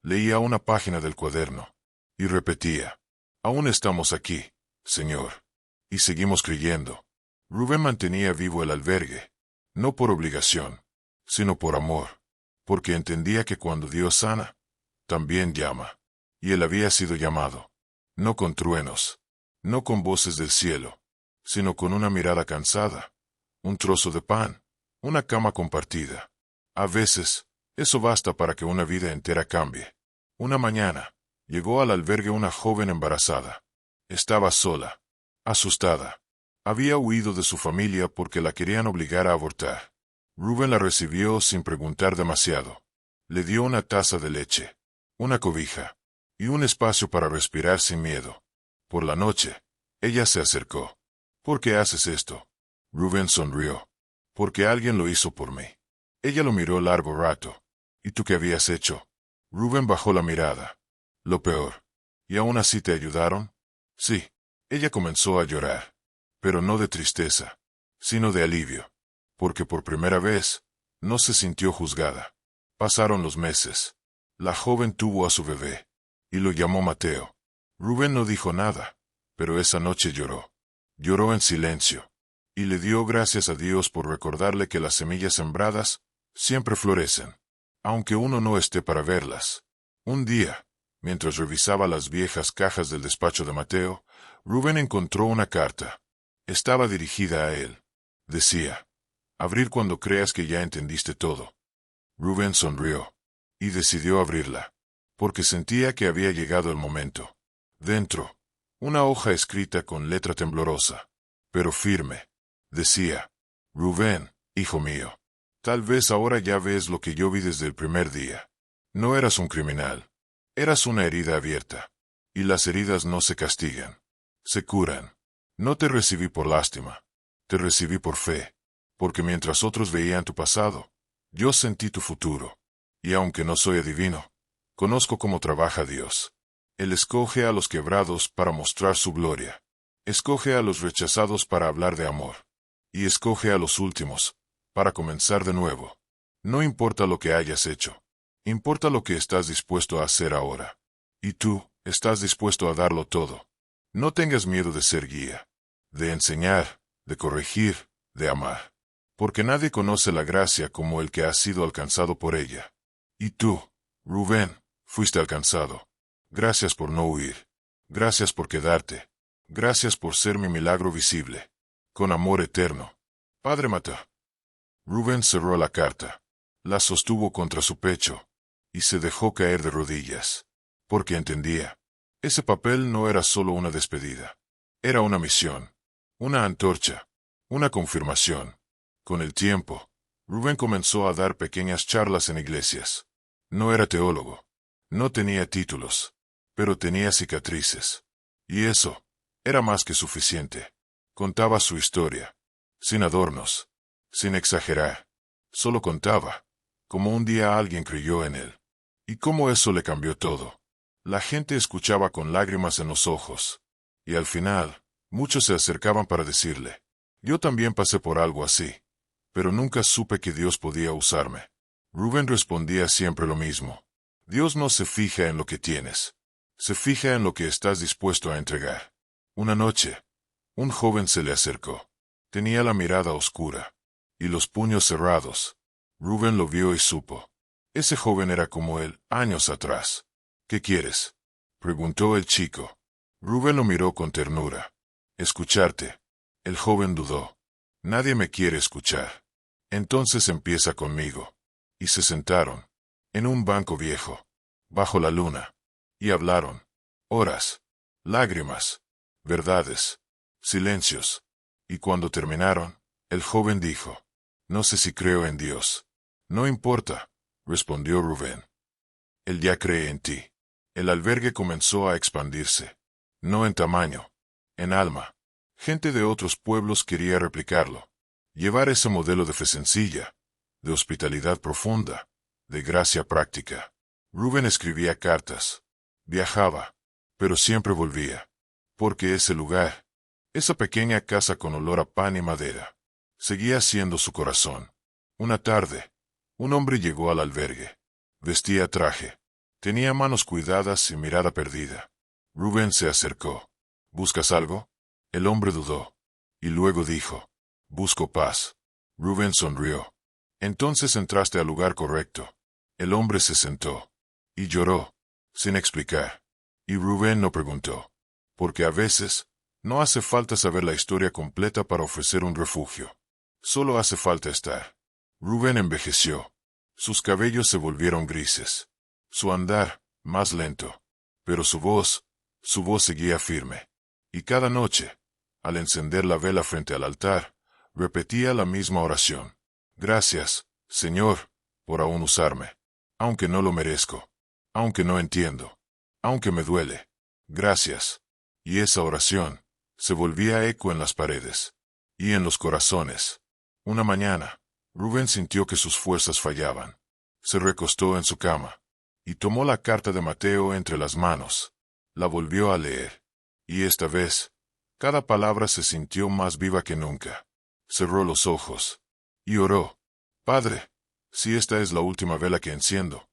leía una página del cuaderno, y repetía, aún estamos aquí, Señor, y seguimos creyendo. Rubén mantenía vivo el albergue, no por obligación, sino por amor, porque entendía que cuando Dios sana, también llama, y él había sido llamado, no con truenos, no con voces del cielo, sino con una mirada cansada, un trozo de pan, una cama compartida. A veces, eso basta para que una vida entera cambie. Una mañana, llegó al albergue una joven embarazada. Estaba sola, asustada. Había huido de su familia porque la querían obligar a abortar. Rubén la recibió sin preguntar demasiado. Le dio una taza de leche, una cobija, y un espacio para respirar sin miedo. Por la noche, ella se acercó. ¿Por qué haces esto? Rubén sonrió. Porque alguien lo hizo por mí. Ella lo miró largo rato. ¿Y tú qué habías hecho? Rubén bajó la mirada. Lo peor. ¿Y aún así te ayudaron? Sí. Ella comenzó a llorar. Pero no de tristeza, sino de alivio. Porque por primera vez, no se sintió juzgada. Pasaron los meses. La joven tuvo a su bebé, y lo llamó Mateo. Rubén no dijo nada, pero esa noche lloró. Lloró en silencio. Y le dio gracias a Dios por recordarle que las semillas sembradas siempre florecen, aunque uno no esté para verlas. Un día, mientras revisaba las viejas cajas del despacho de Mateo, Rubén encontró una carta. Estaba dirigida a él. Decía: abrir cuando creas que ya entendiste todo. Rubén sonrió y decidió abrirla, porque sentía que había llegado el momento. Dentro, una hoja escrita con letra temblorosa, pero firme, decía: Rubén, hijo mío, tal vez ahora ya ves lo que yo vi desde el primer día. No eras un criminal. Eras una herida abierta. Y las heridas no se castigan. Se curan. No te recibí por lástima. Te recibí por fe. Porque mientras otros veían tu pasado, yo sentí tu futuro. Y aunque no soy adivino, conozco cómo trabaja Dios. Él escoge a los quebrados para mostrar su gloria. Escoge a los rechazados para hablar de amor. Y escoge a los últimos, para comenzar de nuevo. No importa lo que hayas hecho. Importa lo que estás dispuesto a hacer ahora. Y tú, estás dispuesto a darlo todo. No tengas miedo de ser guía, de enseñar, de corregir, de amar. Porque nadie conoce la gracia como el que ha sido alcanzado por ella. Y tú, Rubén, fuiste alcanzado. Gracias por no huir. Gracias por quedarte. Gracias por ser mi milagro visible. Con amor eterno. Padre Mateo. Rubén cerró la carta. La sostuvo contra su pecho. Y se dejó caer de rodillas. Porque entendía. Ese papel no era solo una despedida. Era una misión. Una antorcha. Una confirmación. Con el tiempo, Rubén comenzó a dar pequeñas charlas en iglesias. No era teólogo. No tenía títulos. Pero tenía cicatrices. Y eso era más que suficiente. Contaba su historia. Sin adornos. Sin exagerar. Solo contaba. Como un día alguien creyó en él. Y cómo eso le cambió todo. La gente escuchaba con lágrimas en los ojos. Y al final, muchos se acercaban para decirle: yo también pasé por algo así. Pero nunca supe que Dios podía usarme. Rubén respondía siempre lo mismo. Dios no se fija en lo que tienes. Se fija en lo que estás dispuesto a entregar. Una noche, un joven se le acercó. Tenía la mirada oscura y los puños cerrados. Rubén lo vio y supo. Ese joven era como él, años atrás. ¿Qué quieres?, preguntó el chico. Rubén lo miró con ternura. Escucharte. El joven dudó. Nadie me quiere escuchar. Entonces empieza conmigo. Y se sentaron. En un banco viejo. Bajo la luna. Y hablaron. Horas. Lágrimas. Verdades. Silencios. Y cuando terminaron, el joven dijo: no sé si creo en Dios. No importa, respondió Rubén. Él ya cree en ti. El albergue comenzó a expandirse. No en tamaño. En alma. Gente de otros pueblos quería replicarlo. Llevar ese modelo de fe sencilla, de hospitalidad profunda, de gracia práctica. Rubén escribía cartas. Viajaba. Pero siempre volvía. Porque ese lugar, esa pequeña casa con olor a pan y madera, seguía siendo su corazón. Una tarde, un hombre llegó al albergue. Vestía traje. Tenía manos cuidadas y mirada perdida. Rubén se acercó. ¿Buscas algo? El hombre dudó. Y luego dijo: busco paz. Rubén sonrió. Entonces entraste al lugar correcto. El hombre se sentó. Y lloró. Sin explicar. Y Rubén no preguntó. Porque a veces, no hace falta saber la historia completa para ofrecer un refugio. Solo hace falta estar. Rubén envejeció. Sus cabellos se volvieron grises. Su andar, más lento. Pero su voz seguía firme. Y cada noche, al encender la vela frente al altar, repetía la misma oración. Gracias, Señor, por aún usarme. Aunque no lo merezco. Aunque no entiendo. Aunque me duele. Gracias. Y esa oración se volvía eco en las paredes. Y en los corazones. Una mañana, Rubén sintió que sus fuerzas fallaban. Se recostó en su cama. Y tomó la carta de Mateo entre las manos. La volvió a leer. Y esta vez, cada palabra se sintió más viva que nunca. Cerró los ojos. Y oró. Padre, si esta es la última vela que enciendo,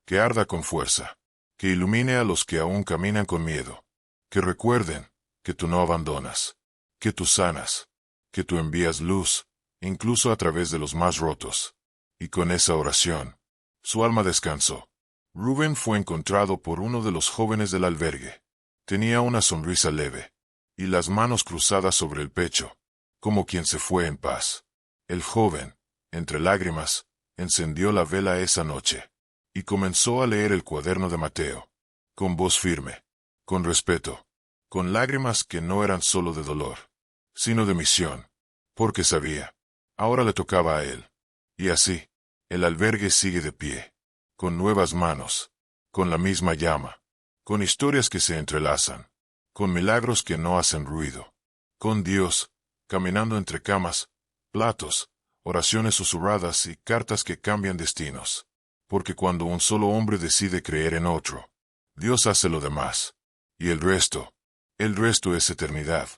que arda con fuerza. Que ilumine a los que aún caminan con miedo. Que recuerden que tú no abandonas, que tú sanas, que tú envías luz, incluso a través de los más rotos. Y con esa oración, su alma descansó. Rubén fue encontrado por uno de los jóvenes del albergue. Tenía una sonrisa leve, y las manos cruzadas sobre el pecho, como quien se fue en paz. El joven, entre lágrimas, encendió la vela esa noche, y comenzó a leer el cuaderno de Mateo, con voz firme, con respeto, con lágrimas que no eran solo de dolor, sino de misión, porque sabía, ahora le tocaba a él. Y así, el albergue sigue de pie, con nuevas manos, con la misma llama, con historias que se entrelazan, con milagros que no hacen ruido, con Dios, caminando entre camas, platos, oraciones susurradas y cartas que cambian destinos. Porque cuando un solo hombre decide creer en otro, Dios hace lo demás. Y el resto es eternidad.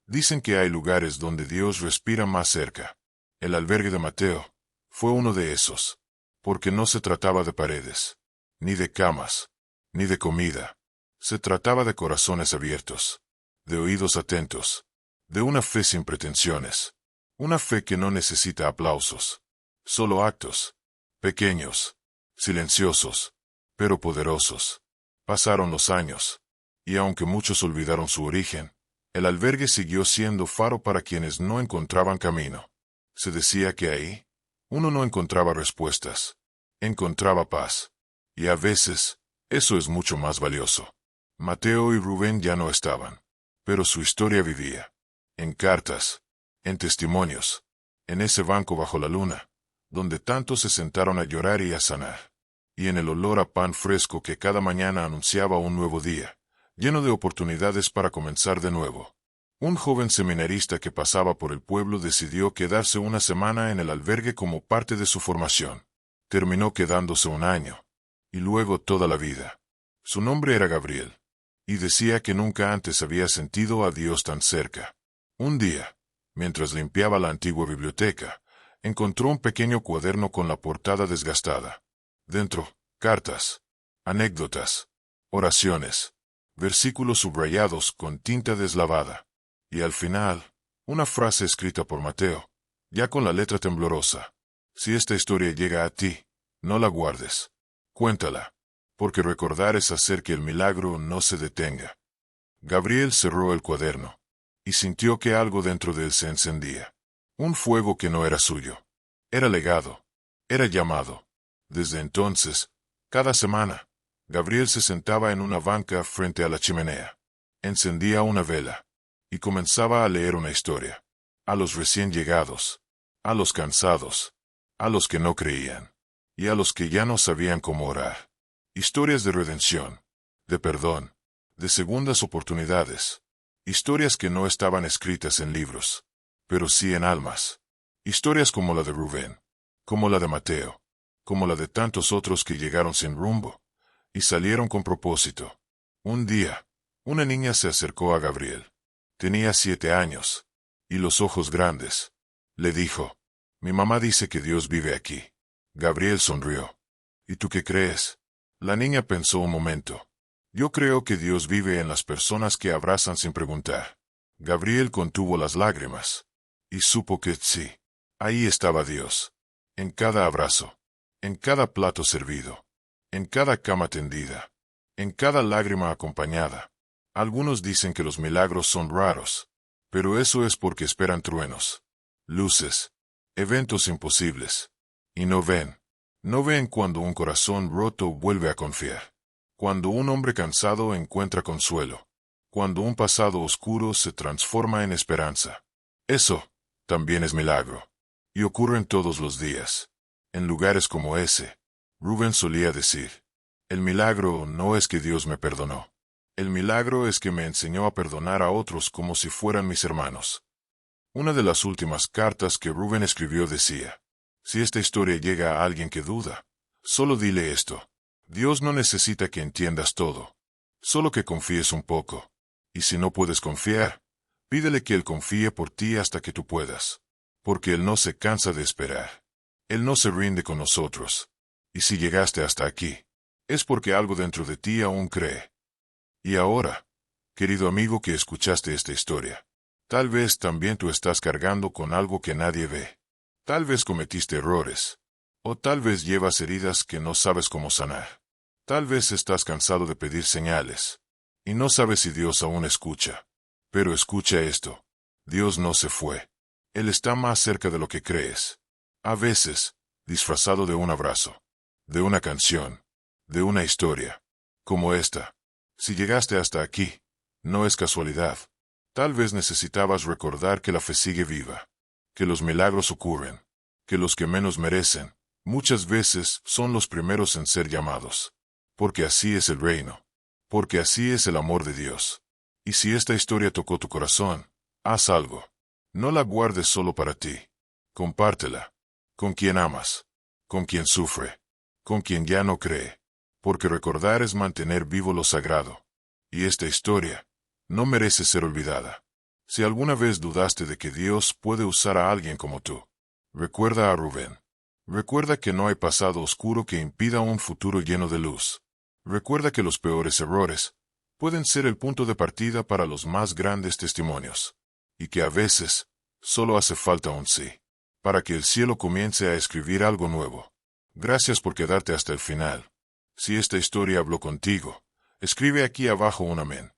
Dicen que hay lugares donde Dios respira más cerca. El albergue de Mateo fue uno de esos, porque no se trataba de paredes, ni de camas, ni de comida. Se trataba de corazones abiertos, de oídos atentos, de una fe sin pretensiones, una fe que no necesita aplausos, solo actos, pequeños, silenciosos, pero poderosos. Pasaron los años, y aunque muchos olvidaron su origen, el albergue siguió siendo faro para quienes no encontraban camino. Se decía que ahí, uno no encontraba respuestas, encontraba paz. Y a veces, eso es mucho más valioso. Mateo y Rubén ya no estaban, pero su historia vivía. En cartas, en testimonios, en ese banco bajo la luna, donde tantos se sentaron a llorar y a sanar. Y en el olor a pan fresco que cada mañana anunciaba un nuevo día, lleno de oportunidades para comenzar de nuevo. Un joven seminarista que pasaba por el pueblo decidió quedarse una semana en el albergue como parte de su formación. Terminó quedándose un año, y luego toda la vida. Su nombre era Gabriel, y decía que nunca antes había sentido a Dios tan cerca. Un día, mientras limpiaba la antigua biblioteca, encontró un pequeño cuaderno con la portada desgastada. Dentro, cartas, anécdotas, oraciones, versículos subrayados con tinta deslavada. Y al final, una frase escrita por Mateo, ya con la letra temblorosa. Si esta historia llega a ti, no la guardes. Cuéntala, porque recordar es hacer que el milagro no se detenga. Gabriel cerró el cuaderno, y sintió que algo dentro de él se encendía. Un fuego que no era suyo. Era legado. Era llamado. Desde entonces, cada semana, Gabriel se sentaba en una banca frente a la chimenea. Encendía una vela, y comenzaba a leer una historia. A los recién llegados, a los cansados, a los que no creían, y a los que ya no sabían cómo orar. Historias de redención, de perdón, de segundas oportunidades. Historias que no estaban escritas en libros, pero sí en almas. Historias como la de Rubén, como la de Mateo, como la de tantos otros que llegaron sin rumbo, y salieron con propósito. Un día, una niña se acercó a Gabriel. Tenía 7 años, y los ojos grandes. Le dijo, «Mi mamá dice que Dios vive aquí». Gabriel sonrió. «¿Y tú qué crees?». La niña pensó un momento. «Yo creo que Dios vive en las personas que abrazan sin preguntar». Gabriel contuvo las lágrimas, y supo que sí, ahí estaba Dios. En cada abrazo, en cada plato servido, en cada cama tendida, en cada lágrima acompañada. Algunos dicen que los milagros son raros, pero eso es porque esperan truenos, luces, eventos imposibles. Y no ven cuando un corazón roto vuelve a confiar, cuando un hombre cansado encuentra consuelo, cuando un pasado oscuro se transforma en esperanza. Eso también es milagro, y ocurren todos los días. En lugares como ese, Rubén solía decir, el milagro no es que Dios me perdonó. El milagro es que me enseñó a perdonar a otros como si fueran mis hermanos. Una de las últimas cartas que Rubén escribió decía, si esta historia llega a alguien que duda, solo dile esto. Dios no necesita que entiendas todo, solo que confíes un poco. Y si no puedes confiar, pídele que Él confíe por ti hasta que tú puedas. Porque Él no se cansa de esperar. Él no se rinde con nosotros. Y si llegaste hasta aquí, es porque algo dentro de ti aún cree. Y ahora, Querido amigo que escuchaste esta historia, tal vez también tú estás cargando con algo que nadie ve. Tal vez cometiste errores. O tal vez llevas heridas que no sabes cómo sanar. Tal vez estás cansado de pedir señales. Y no sabes si Dios aún escucha. Pero escucha esto. Dios no se fue. Él está más cerca de lo que crees. A veces, disfrazado de un abrazo, de una canción, de una historia, como esta. Si llegaste hasta aquí, no es casualidad. Tal vez necesitabas recordar que la fe sigue viva, que los milagros ocurren, que los que menos merecen, muchas veces son los primeros en ser llamados. Porque así es el reino. Porque así es el amor de Dios. Y si esta historia tocó tu corazón, haz algo. No la guardes solo para ti. Compártela. Con quien amas. Con quien sufre. Con quien ya no cree. Porque recordar es mantener vivo lo sagrado. Y esta historia no merece ser olvidada. Si alguna vez dudaste de que Dios puede usar a alguien como tú, recuerda a Rubén. Recuerda que no hay pasado oscuro que impida un futuro lleno de luz. Recuerda que los peores errores pueden ser el punto de partida para los más grandes testimonios. Y que a veces solo hace falta un sí, para que el cielo comience a escribir algo nuevo. Gracias por quedarte hasta el final. Si esta historia habló contigo, escribe aquí abajo un amén.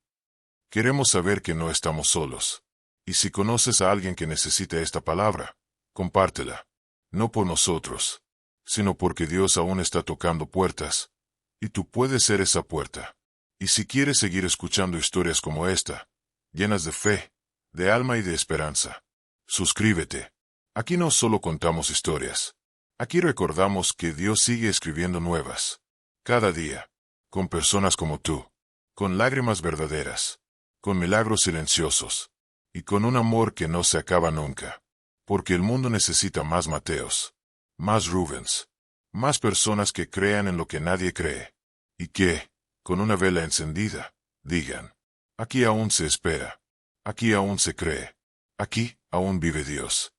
Queremos saber que no estamos solos. Y si conoces a alguien que necesite esta palabra, compártela. No por nosotros, sino porque Dios aún está tocando puertas, y tú puedes ser esa puerta. Y si quieres seguir escuchando historias como esta, llenas de fe, de alma y de esperanza, suscríbete. Aquí no solo contamos historias. Aquí recordamos que Dios sigue escribiendo nuevas. Cada día. Con personas como tú. Con lágrimas verdaderas. Con milagros silenciosos. Y con un amor que no se acaba nunca. Porque el mundo necesita más Mateos. Más Rubens. Más personas que crean en lo que nadie cree. Y que, con una vela encendida, digan: aquí aún se espera. Aquí aún se cree. Aquí aún vive Dios.